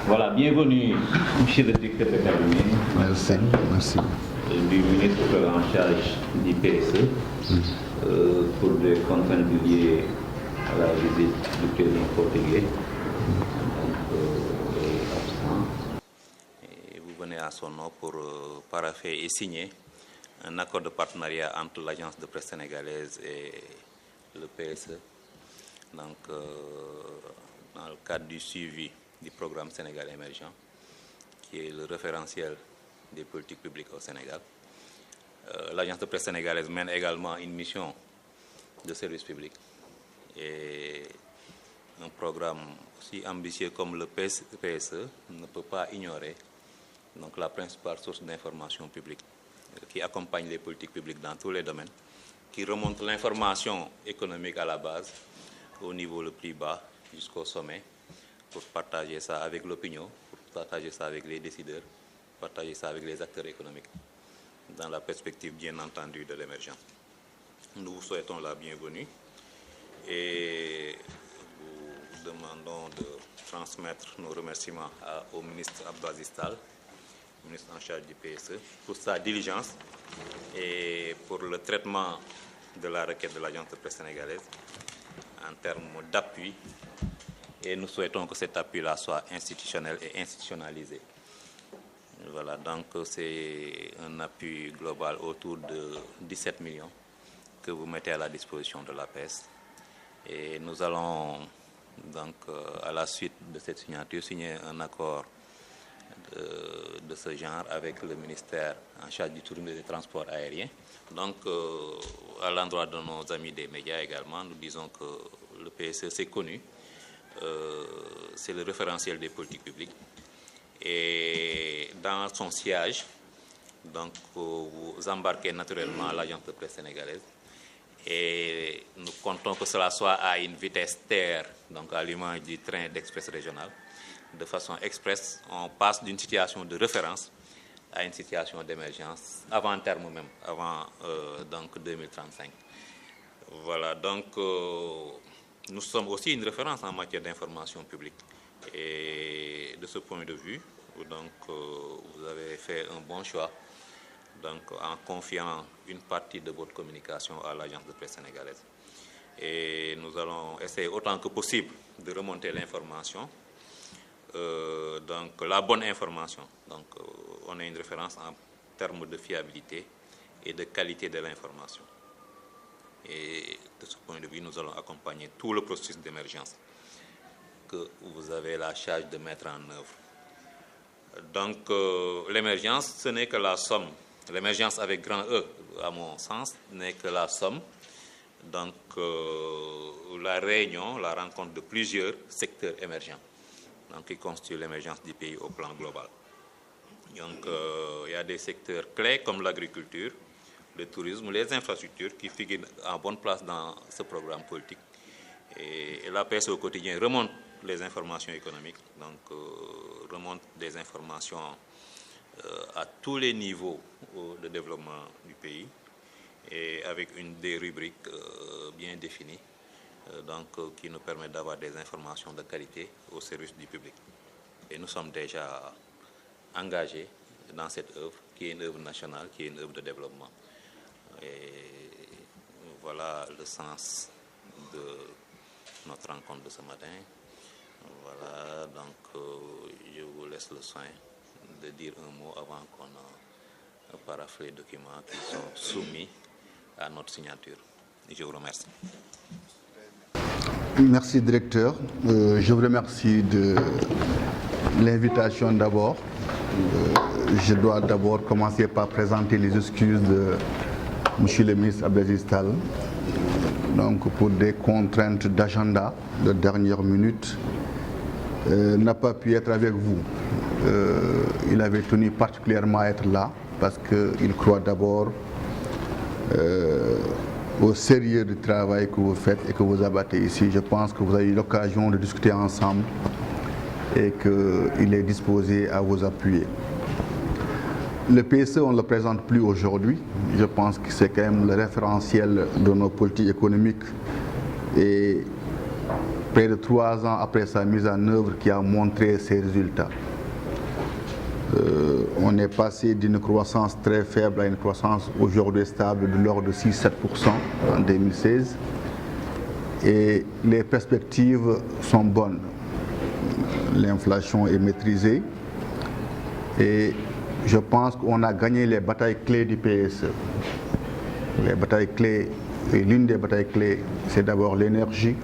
Voilà, bienvenue, monsieur le directeur de cabinet. Merci, merci. Du ministre en charge du PSE pour des contraintes liées à la visite du président portugais. Absent. Et vous venez à son nom pour parapher et signer un accord de partenariat entre l'agence de presse sénégalaise et le PSE. Donc, dans le cadre du suivi du programme Sénégal émergent, qui est le référentiel des politiques publiques au Sénégal. L'agence de presse sénégalaise mène également une mission de service public et un programme aussi ambitieux comme le PSE ne peut pas ignorer donc, la principale source d'information publique qui accompagne les politiques publiques dans tous les domaines, qui remonte l'information économique à la base, au niveau le plus bas jusqu'au sommet, pour partager ça avec l'opinion, pour partager ça avec les décideurs, partager ça avec les acteurs économiques, dans la perspective bien entendu de l'émergence. Nous vous souhaitons la bienvenue et vous demandons de transmettre nos remerciements au ministre Abdou Aziz Tall, ministre en charge du PSE, pour sa diligence et pour le traitement de la requête de l'agence de presse sénégalaise en termes d'appui. Et nous souhaitons que cet appui-là soit institutionnel et institutionnalisé. Voilà, donc c'est un appui global autour de 17 millions que vous mettez à la disposition de l'APS. Et nous allons donc à la suite de cette signature signer un accord de ce genre avec le ministère en charge du tourisme et des transports aériens. Donc à l'endroit de nos amis des médias également, nous disons que le PSE c'est connu. C'est le référentiel des politiques publiques et dans son siège, donc vous embarquez naturellement l'agence de presse sénégalaise et nous comptons que cela soit à une vitesse TER, donc à l'image du train d'express régional. De façon express, on passe d'une situation de référence à une situation d'émergence avant terme même, avant donc 2035. Voilà, donc nous sommes aussi une référence en matière d'information publique. Et de ce point de vue, donc, vous avez fait un bon choix donc, en confiant une partie de votre communication à l'agence de presse sénégalaise. Et nous allons essayer autant que possible de remonter l'information, donc la bonne information. Donc, on a une référence en termes de fiabilité et de qualité de l'information. Et de ce point de vue, nous allons accompagner tout le processus d'émergence que vous avez la charge de mettre en œuvre. Donc, l'émergence, ce n'est que la somme. L'émergence avec grand E, à mon sens, n'est que la somme. Donc, la réunion, la rencontre de plusieurs secteurs émergents, donc, qui constituent l'émergence du pays au plan global. Donc, il y a des secteurs clés comme l'agriculture, le tourisme, les infrastructures qui figurent en bonne place dans ce programme politique. Et la PSE au quotidien remonte les informations économiques, donc remonte des informations à tous les niveaux de développement du pays et avec des rubriques bien définies, donc qui nous permettent d'avoir des informations de qualité au service du public. Et nous sommes déjà engagés dans cette œuvre qui est une œuvre nationale, qui est une œuvre de développement. Et voilà le sens de notre rencontre de ce matin. Voilà, donc je vous laisse le soin de dire un mot avant qu'on paraphrase les documents qui sont soumis à notre signature. Je vous remercie. Merci, directeur. Je vous remercie de l'invitation d'abord. Je dois d'abord commencer par présenter les excuses de Monsieur le ministre Abdou Aziz Tall, donc pour des contraintes d'agenda de dernière minute, n'a pas pu être avec vous. Il avait tenu particulièrement à être là parce qu'il croit d'abord au sérieux du travail que vous faites et que vous abattez ici. Je pense que vous avez eu l'occasion de discuter ensemble et qu'il est disposé à vous appuyer. Le PSE, on ne le présente plus aujourd'hui. Je pense que c'est quand même le référentiel de nos politiques économiques et près de 3 ans après sa mise en œuvre, qui a montré ses résultats. On est passé d'une croissance très faible à une croissance aujourd'hui stable de l'ordre de 6-7% en 2016. Et les perspectives sont bonnes. L'inflation est maîtrisée et je pense qu'on a gagné les batailles clés du PSE. Les batailles clés, et l'une des batailles clés, c'est d'abord l'énergie,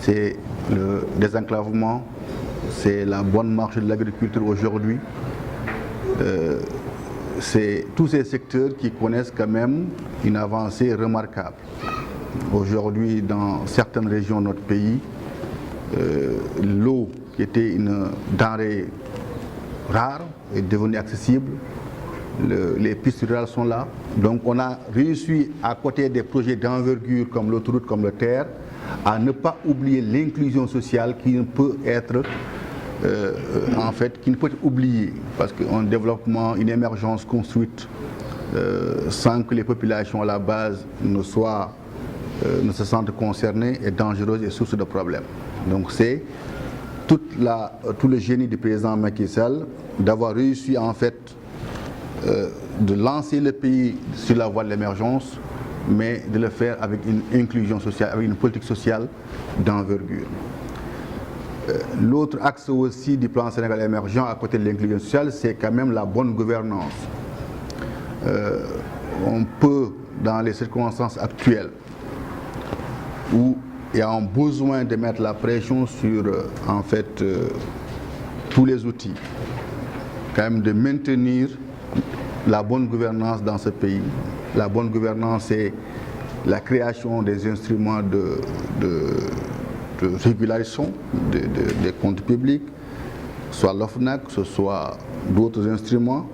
c'est le désenclavement, c'est la bonne marche de l'agriculture aujourd'hui. C'est tous ces secteurs qui connaissent quand même une avancée remarquable. Aujourd'hui, dans certaines régions de notre pays, l'eau, qui était une denrée rare, est devenue accessible. Les pistes rurales sont là. Donc on a réussi, à côté des projets d'envergure comme l'autoroute, comme le TER, à ne pas oublier l'inclusion sociale qui ne peut être qui ne peut être oubliée, parce qu'un développement, une émergence construite sans que les populations à la base ne se sentent concernées est dangereuse et source de problèmes. Donc c'est tout le génie du président Macky Sall d'avoir réussi en fait de lancer le pays sur la voie de l'émergence, mais de le faire avec une inclusion sociale, avec une politique sociale d'envergure. L'autre axe aussi du plan Sénégal émergent à côté de l'inclusion sociale, c'est quand même la bonne gouvernance. On peut, dans les circonstances actuelles, où il y a un besoin de mettre la pression sur tous les outils, quand même de maintenir la bonne gouvernance dans ce pays. La bonne gouvernance, c'est la création des instruments de régulation des comptes publics, soit l'OFNAC, ce soit d'autres instruments,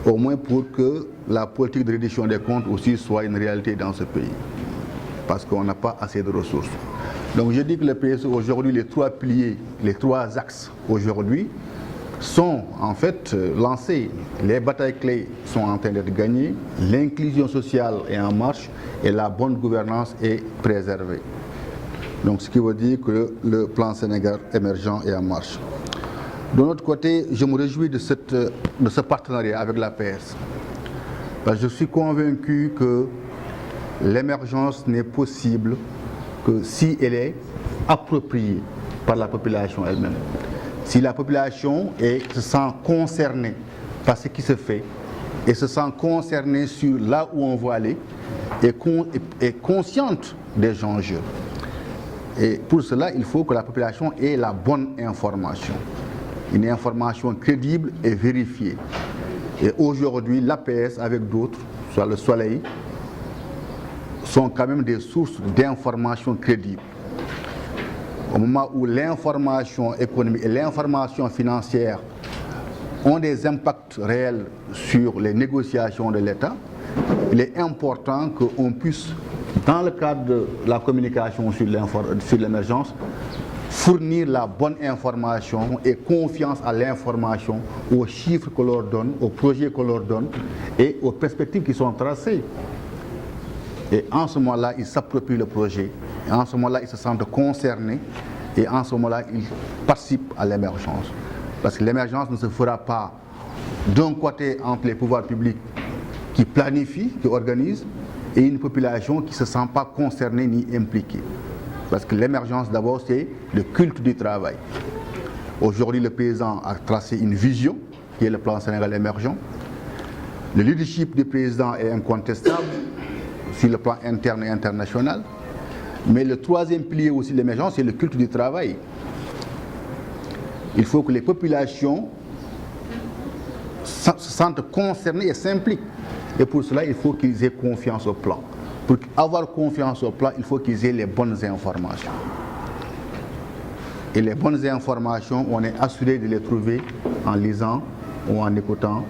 au moins pour que la politique de reddition des comptes aussi soit une réalité dans ce pays, parce qu'on n'a pas assez de ressources. Donc je dis que le PSE aujourd'hui, les 3 piliers, les 3 axes aujourd'hui sont en fait lancés. Les batailles clés sont en train d'être gagnées, l'inclusion sociale est en marche et la bonne gouvernance est préservée. Donc ce qui veut dire que le plan Sénégal émergent est en marche. De notre côté, je me réjouis de ce partenariat avec l'APS. Parce que je suis convaincu que l'émergence n'est possible que si elle est appropriée par la population elle-même. Si la population se sent concernée par ce qui se fait et se sent concernée sur là où on veut aller et consciente des enjeux. Et pour cela, il faut que la population ait la bonne information. Une information crédible et vérifiée. Et aujourd'hui, l'APS avec d'autres, soit le Soleil, sont quand même des sources d'informations crédibles. Au moment où l'information économique et l'information financière ont des impacts réels sur les négociations de l'État, il est important qu'on puisse, dans le cadre de la communication sur l'émergence, fournir la bonne information et confiance à l'information, aux chiffres qu'on leur donne, aux projets qu'on leur donne et aux perspectives qui sont tracées. Et en ce moment-là, ils s'approprient le projet, et en ce moment-là, ils se sentent concernés, et en ce moment-là, ils participent à l'émergence. Parce que l'émergence ne se fera pas d'un côté entre les pouvoirs publics qui planifient, qui organisent, et une population qui ne se sent pas concernée ni impliquée. Parce que l'émergence, d'abord, c'est le culte du travail. Aujourd'hui, le président a tracé une vision, qui est le plan Sénégal émergent. Le leadership du président est incontestable sur le plan interne et international. Mais le troisième pilier aussi de l'émergence, c'est le culte du travail. Il faut que les populations se sentent concernées et s'impliquent. Et pour cela, il faut qu'ils aient confiance au plan. Pour avoir confiance au plan, il faut qu'ils aient les bonnes informations. Et les bonnes informations, on est assuré de les trouver en lisant ou en écoutant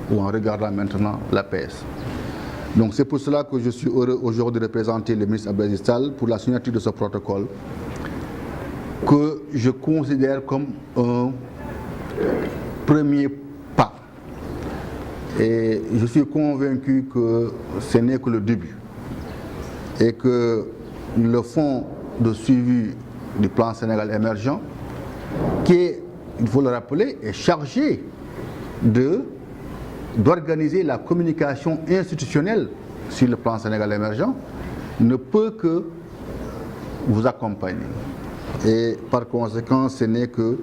ou en regardant maintenant l'APS. Donc c'est pour cela que je suis heureux aujourd'hui de représenter le ministre Abdoulaye Sall pour la signature de ce protocole que je considère comme un premier pas. Et je suis convaincu que ce n'est que le début et que le fonds de suivi du plan Sénégal émergent, qui est, il faut le rappeler, est chargé d'organiser la communication institutionnelle sur le plan Sénégal émergent, ne peut que vous accompagner. Et par conséquent, ce n'est que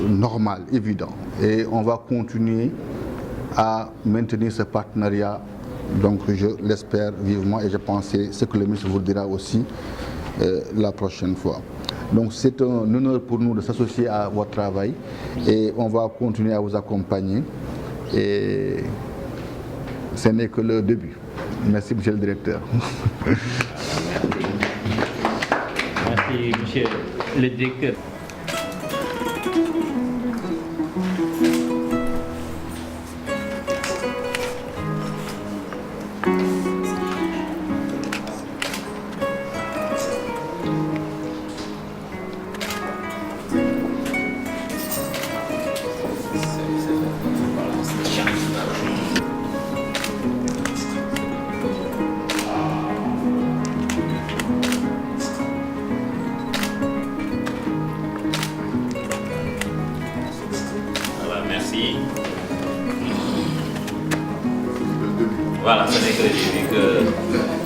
normal, évident. Et on va continuer à maintenir ce partenariat. Donc je l'espère vivement et je pense que ce que le ministre vous dira aussi la prochaine fois. Donc c'est un honneur pour nous de s'associer à votre travail et on va continuer à vous accompagner. Et ce n'est que le début. Merci, monsieur le directeur. Merci, monsieur le directeur. Merci. Voilà, ce n'est que le début que